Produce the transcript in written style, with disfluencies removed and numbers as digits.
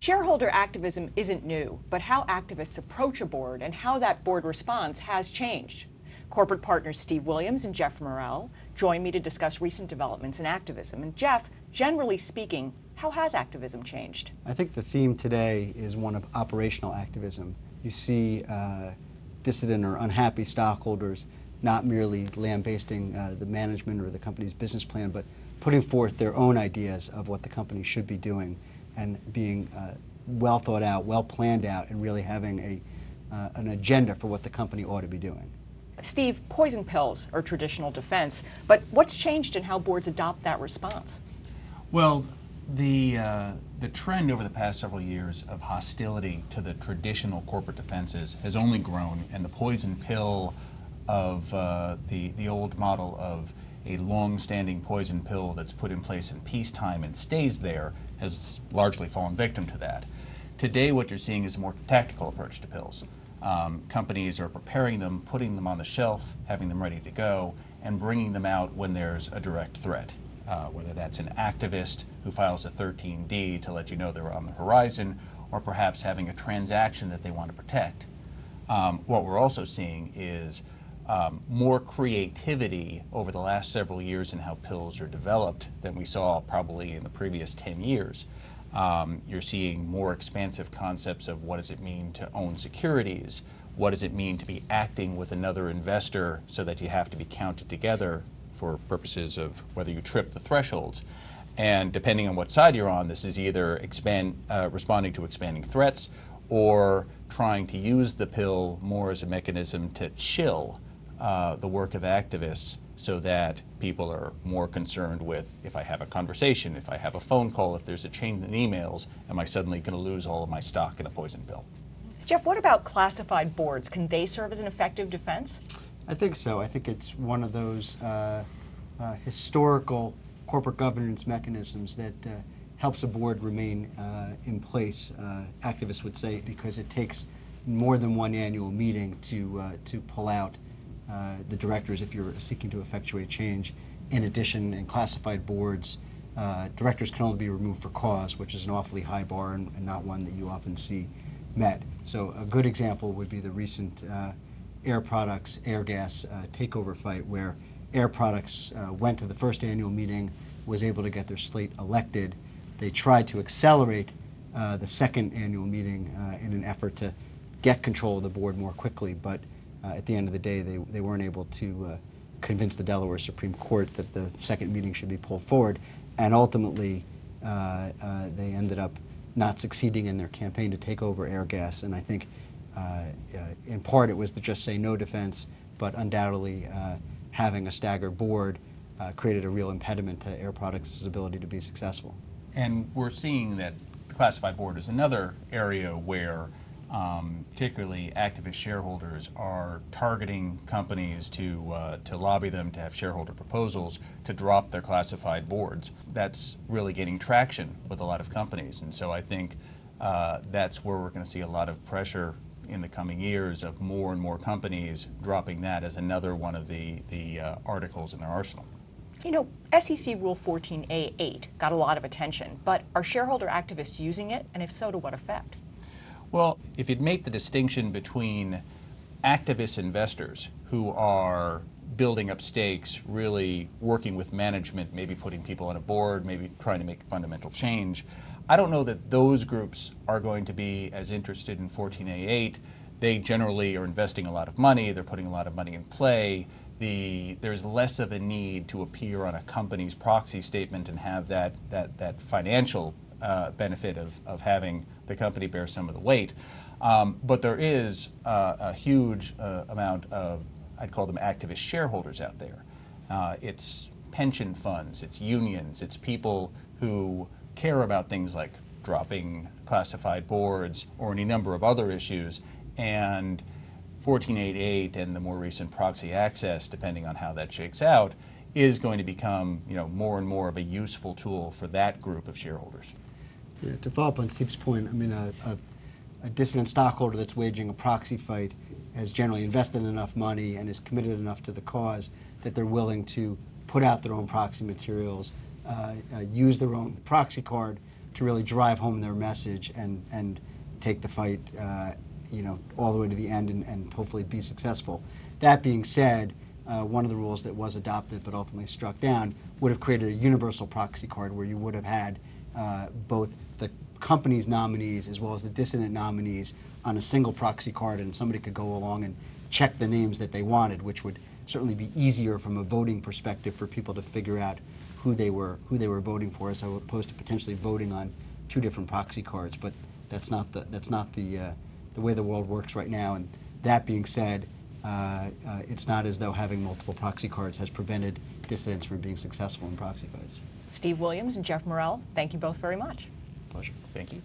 Shareholder activism isn't new, but how activists approach a board and how that board responds has changed. Corporate partners Steve Williams and Jeff Marell join me to discuss recent developments in activism. And Jeff, generally speaking, how has activism changed? I think the theme today is one of operational activism. You see dissident or unhappy stockholders not merely lambasting the management or the company's business plan, but putting forth their own ideas of what the company should be doing and being well thought out, well planned out, and really having an agenda for what the company ought to be doing. Steve, poison pills are traditional defense, but what's changed in how boards adopt that response? Well, the trend over the past several years of hostility to the traditional corporate defenses has only grown, and the poison pill of the old model of a long-standing poison pill that's put in place in peacetime and stays there has largely fallen victim to that. Today what you're seeing is a more tactical approach to pills. Companies are preparing them, putting them on the shelf, having them ready to go, and bringing them out when there's a direct threat. Whether that's an activist who files a 13D to let you know they're on the horizon, or perhaps having a transaction that they want to protect. What we're also seeing is more creativity over the last several years in how pills are developed than we saw probably in the previous 10 years. You're seeing more expansive concepts of what does it mean to own securities, what does it mean to be acting with another investor so that you have to be counted together for purposes of whether you trip the thresholds. And depending on what side you're on, this is either responding to expanding threats or trying to use the pill more as a mechanism to chill the work of activists so that people are more concerned with, if I have a conversation, if I have a phone call, if there's a chain in emails, am I suddenly going to lose all of my stock in a poison pill? Jeff, what about classified boards? Can they serve as an effective defense? I think so. I think it's one of those historical corporate governance mechanisms that helps a board remain in place, activists would say, because it takes more than one annual meeting to pull out the directors if you're seeking to effectuate change. In addition, in classified boards, directors can only be removed for cause, which is an awfully high bar and not one that you often see met. So a good example would be the recent Air Products, Air Gas takeover fight, where Air Products went to the first annual meeting, was able to get their slate elected. They tried to accelerate the second annual meeting in an effort to get control of the board more quickly, but at the end of the day, they weren't able to convince the Delaware Supreme Court that the second meeting should be pulled forward, and ultimately they ended up not succeeding in their campaign to take over Air Gas. And I think in part it was the just say no defense, but undoubtedly having a staggered board created a real impediment to Air Products' ability to be successful. And we're seeing that the classified board is another area where particularly activist shareholders are targeting companies to lobby them to have shareholder proposals to drop their classified boards. That's really gaining traction with a lot of companies, and so I think that's where we're going to see a lot of pressure in the coming years of more and more companies dropping that as another one of the articles in their arsenal. You know, SEC Rule 14a-8 got a lot of attention, but are shareholder activists using it, and if so, to what effect? Well, if you'd make the distinction between activist investors who are building up stakes, really working with management, maybe putting people on a board, maybe trying to make fundamental change, I don't know that those groups are going to be as interested in 14a-8. They generally are investing a lot of money, they're putting a lot of money in play. There's less of a need to appear on a company's proxy statement and have that financial benefit of having the company bear some of the weight. But there is a huge amount of, I'd call them activist shareholders out there. It's pension funds, it's unions, it's people who care about things like dropping classified boards or any number of other issues, and 14a-8 and the more recent proxy access, depending on how that shakes out, is going to become, you know, more and more of a useful tool for that group of shareholders. Yeah, to follow up on Steve's point, I mean, a dissident stockholder that's waging a proxy fight has generally invested enough money and is committed enough to the cause that they're willing to put out their own proxy materials, use their own proxy card to really drive home their message and take the fight all the way to the end and hopefully be successful. That being said, one of the rules that was adopted but ultimately struck down would have created a universal proxy card where you would have had both the company's nominees as well as the dissident nominees on a single proxy card, and somebody could go along and check the names that they wanted, which would certainly be easier from a voting perspective for people to figure out who they were voting for, as opposed to potentially voting on two different proxy cards. But that's not the way the world works right now. And that being said, it's not as though having multiple proxy cards has prevented dissidents from being successful in proxy fights. Steve Williams and Jeff Marell, thank you both very much. Pleasure. Thank you.